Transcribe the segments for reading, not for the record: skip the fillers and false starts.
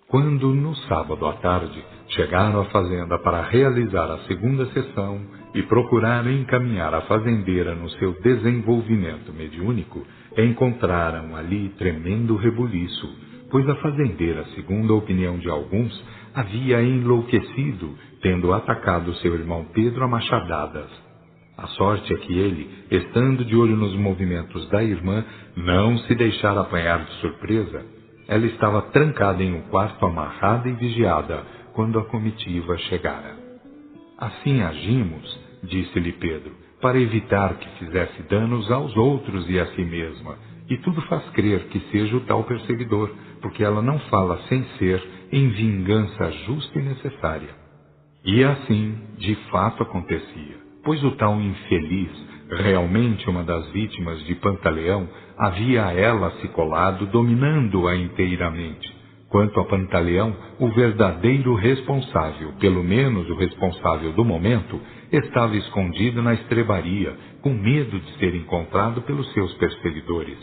Quando, no sábado à tarde, chegaram à fazenda para realizar a segunda sessão e procuraram encaminhar a fazendeira no seu desenvolvimento mediúnico, encontraram ali tremendo rebuliço, pois a fazendeira, segundo a opinião de alguns, havia enlouquecido, tendo atacado seu irmão Pedro a machadadas. A sorte é que ele, estando de olho nos movimentos da irmã, não se deixara apanhar de surpresa. Ela estava trancada em um quarto, amarrada e vigiada, quando a comitiva chegara. Assim agimos, disse-lhe Pedro, para evitar que fizesse danos aos outros e a si mesma, e tudo faz crer que seja o tal perseguidor, porque ela não fala sem ser em vingança justa e necessária. E assim, de fato, acontecia, pois o tal infeliz, realmente uma das vítimas de Pantaleão, havia a ela se colado, dominando-a inteiramente. Quanto a Pantaleão, o verdadeiro responsável, pelo menos o responsável do momento, estava escondido na estrebaria, com medo de ser encontrado pelos seus perseguidores.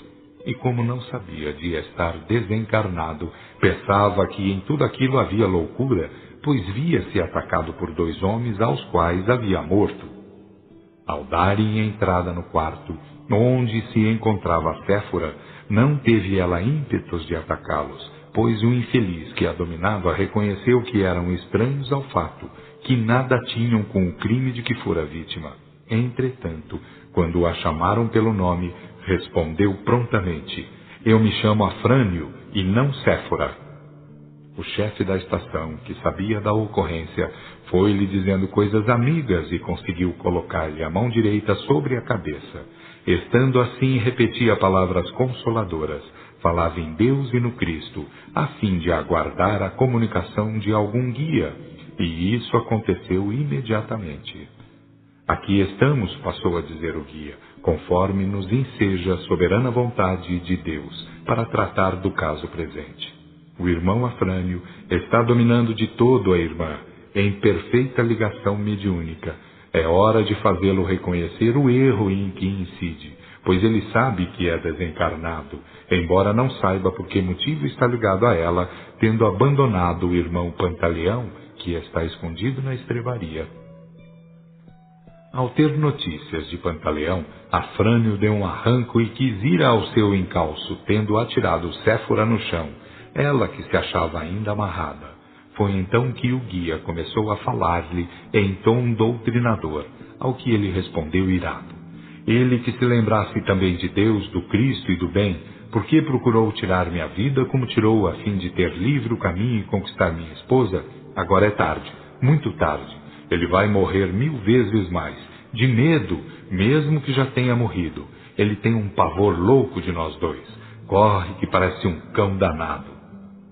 E como não sabia de estar desencarnado, pensava que em tudo aquilo havia loucura, pois via-se atacado por 2 homens aos quais havia morto. Ao darem entrada no quarto, onde se encontrava Séfora, não teve ela ímpetos de atacá-los, pois o infeliz que a dominava reconheceu que eram estranhos ao fato, que nada tinham com o crime de que fora vítima. Entretanto, quando a chamaram pelo nome, respondeu prontamente: eu me chamo Afrânio e não Séfora. O chefe da estação, que sabia da ocorrência, foi-lhe dizendo coisas amigas e conseguiu colocar-lhe a mão direita sobre a cabeça. Estando assim, repetia palavras consoladoras, falava em Deus e no Cristo, a fim de aguardar a comunicação de algum guia, e isso aconteceu imediatamente. Aqui estamos, passou a dizer o guia, conforme nos enseja a soberana vontade de Deus, para tratar do caso presente. O irmão Afrânio está dominando de todo a irmã, em perfeita ligação mediúnica. É hora de fazê-lo reconhecer o erro em que incide, pois ele sabe que é desencarnado, embora não saiba por que motivo está ligado a ela, tendo abandonado o irmão Pantaleão, que está escondido na estrebaria. Ao ter notícias de Pantaleão, Afrânio deu um arranco e quis ir ao seu encalço, tendo atirado Séfora no chão, ela que se achava ainda amarrada. Foi então que o guia começou a falar-lhe em tom doutrinador, ao que ele respondeu irado. Ele que se lembrasse também de Deus, do Cristo e do bem, por que procurou tirar minha vida como tirou a fim de ter livre o caminho e conquistar minha esposa? Agora é tarde, muito tarde. Ele vai morrer 1000 vezes mais, de medo, mesmo que já tenha morrido. Ele tem um pavor louco de nós dois. Corre que parece um cão danado.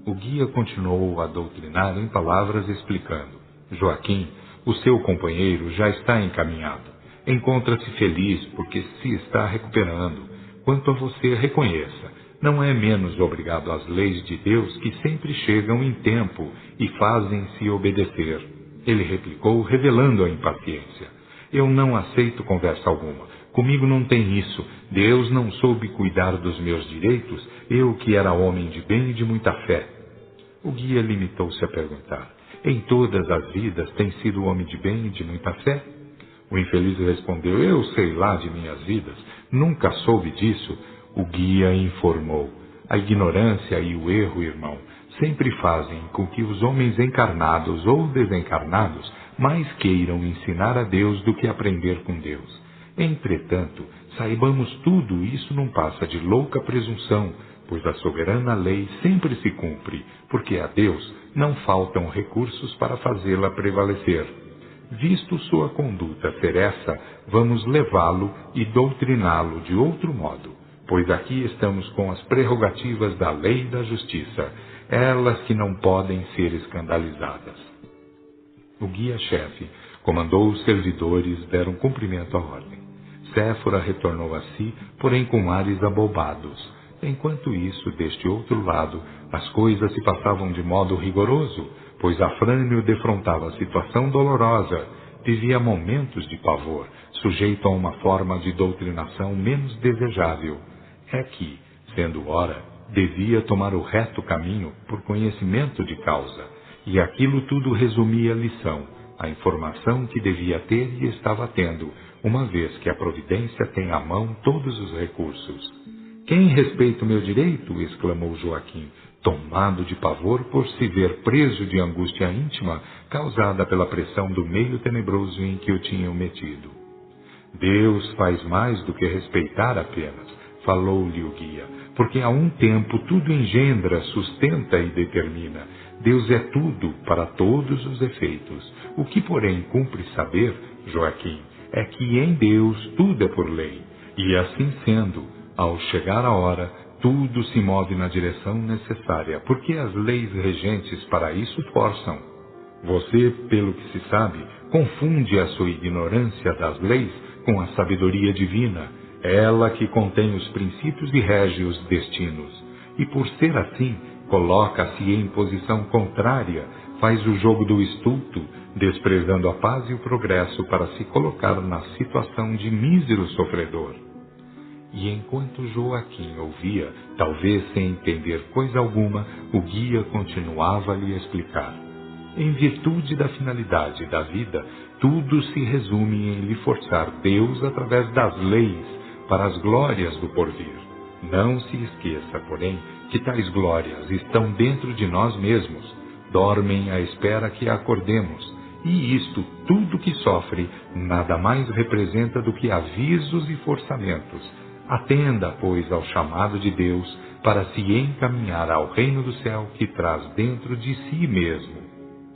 O guia continuou a doutrinar em palavras explicando. Joaquim, o seu companheiro, já está encaminhado. Encontra-se feliz porque se está recuperando. Quanto a você, reconheça. Não é menos obrigado às leis de Deus que sempre chegam em tempo e fazem-se obedecer. Ele replicou, revelando a impaciência. Eu não aceito conversa alguma. Comigo não tem isso. Deus não soube cuidar dos meus direitos, eu que era homem de bem e de muita fé. O guia limitou-se a perguntar. Em todas as vidas tem sido homem de bem e de muita fé? O infeliz respondeu, eu sei lá de minhas vidas, nunca soube disso. O guia informou. A ignorância e o erro, irmão, sempre fazem com que os homens encarnados ou desencarnados mais queiram ensinar a Deus do que aprender com Deus. Entretanto, saibamos tudo isso não passa de louca presunção, pois a soberana lei sempre se cumpre, porque a Deus não faltam recursos para fazê-la prevalecer. Visto sua conduta ser essa, vamos levá-lo e doutriná-lo de outro modo, pois aqui estamos com as prerrogativas da lei e da justiça, elas que não podem ser escandalizadas. O guia-chefe comandou os servidores, deram cumprimento à ordem. Séfora retornou a si, porém com ares abobados. Enquanto isso, deste outro lado, as coisas se passavam de modo rigoroso, pois Afrânio defrontava a situação dolorosa, vivia momentos de pavor, sujeito a uma forma de doutrinação menos desejável. É que, sendo hora, devia tomar o reto caminho por conhecimento de causa, e aquilo tudo resumia a lição, a informação que devia ter e estava tendo, uma vez que a providência tem à mão todos os recursos. Quem respeita o meu direito? Exclamou Joaquim, tomado de pavor por se ver preso de angústia íntima causada pela pressão do meio tenebroso em que o tinham metido. Deus faz mais do que respeitar apenas, falou-lhe o guia, porque a um tempo tudo engendra, sustenta e determina. Deus é tudo para todos os efeitos. O que, porém, cumpre saber, Joaquim, é que em Deus tudo é por lei, e assim sendo, ao chegar a hora, tudo se move na direção necessária, porque as leis regentes para isso forçam. Você, pelo que se sabe, confunde a sua ignorância das leis com a sabedoria divina, ela que contém os princípios e rege os destinos. E por ser assim, coloca-se em posição contrária, faz o jogo do estulto, desprezando a paz e o progresso para se colocar na situação de mísero sofredor. E enquanto Joaquim ouvia, talvez sem entender coisa alguma, o guia continuava a lhe explicar. Em virtude da finalidade da vida, tudo se resume em lhe forçar Deus através das leis para as glórias do porvir. Não se esqueça, porém, que tais glórias estão dentro de nós mesmos, dormem à espera que acordemos, e isto, tudo que sofre, nada mais representa do que avisos e forçamentos. Atenda, pois, ao chamado de Deus para se encaminhar ao reino do céu que traz dentro de si mesmo.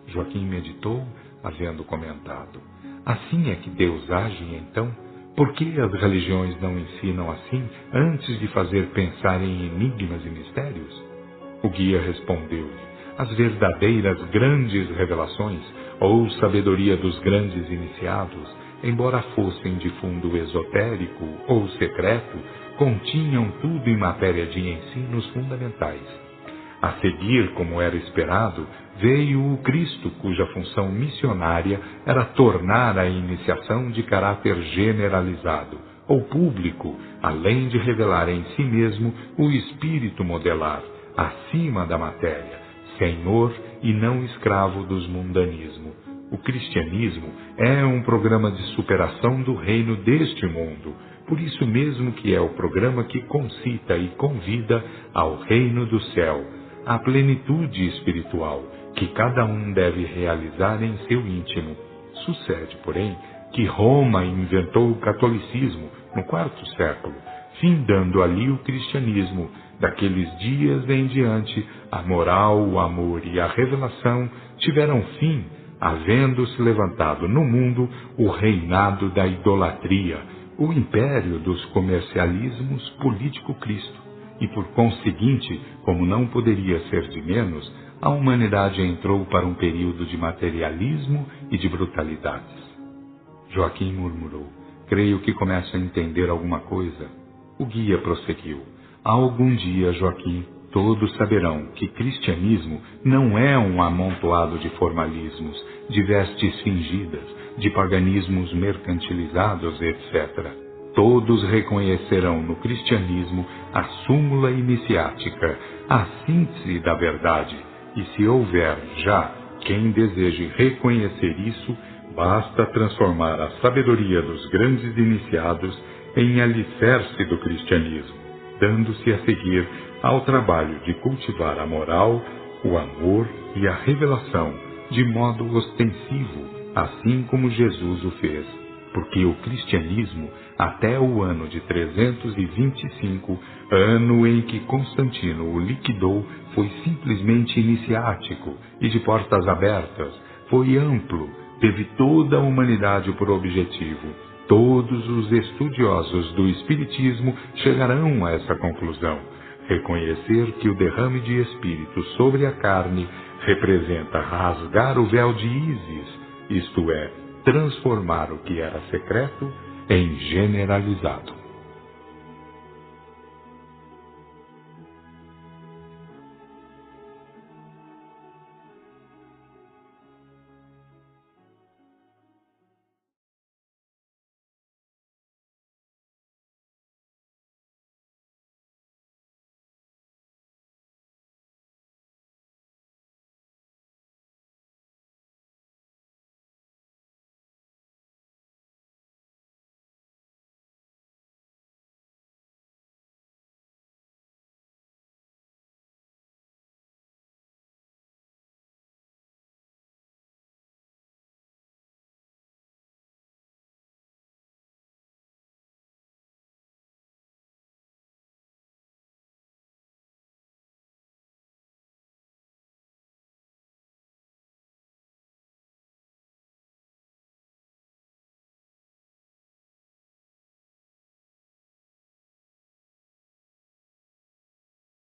Joaquim meditou, havendo comentado. Assim é que Deus age, então? Por que as religiões não ensinam assim, antes de fazer pensar em enigmas e mistérios? O guia respondeu-lhe. As verdadeiras grandes revelações, ou sabedoria dos grandes iniciados, embora fossem de fundo esotérico ou secreto, continham tudo em matéria de ensinos fundamentais. A seguir, como era esperado, veio o Cristo, cuja função missionária era tornar a iniciação de caráter generalizado, ou público, além de revelar em si mesmo o espírito modelar, acima da matéria, senhor e não escravo dos mundanismo. O cristianismo é um programa de superação do reino deste mundo, por isso mesmo que é o programa que concita e convida ao reino do céu, à plenitude espiritual, que cada um deve realizar em seu íntimo. Sucede, porém, que Roma inventou o catolicismo no IV século, findando ali o cristianismo. Daqueles dias em diante, a moral, o amor e a revelação tiveram fim, havendo-se levantado no mundo o reinado da idolatria, o império dos comercialismos político-cristo. E por conseguinte, como não poderia ser de menos, a humanidade entrou para um período de materialismo e de brutalidades. Joaquim murmurou. Creio que começo a entender alguma coisa. O guia prosseguiu. Há algum dia, Joaquim, todos saberão que cristianismo não é um amontoado de formalismos, de vestes fingidas, de paganismos mercantilizados, etc. Todos reconhecerão no cristianismo a súmula iniciática, a síntese da verdade, e se houver já quem deseje reconhecer isso, basta transformar a sabedoria dos grandes iniciados em alicerce do cristianismo, dando-se a seguir ao trabalho de cultivar a moral, o amor e a revelação de modo ostensivo, assim como Jesus o fez, porque o cristianismo, até o ano de 325, ano em que Constantino o liquidou, foi simplesmente iniciático e de portas abertas, foi amplo, teve toda a humanidade por objetivo. Todos os estudiosos do Espiritismo chegarão a essa conclusão. Reconhecer que o derrame de espírito sobre a carne representa rasgar o véu de Ísis, isto é, transformar o que era secreto em generalizado.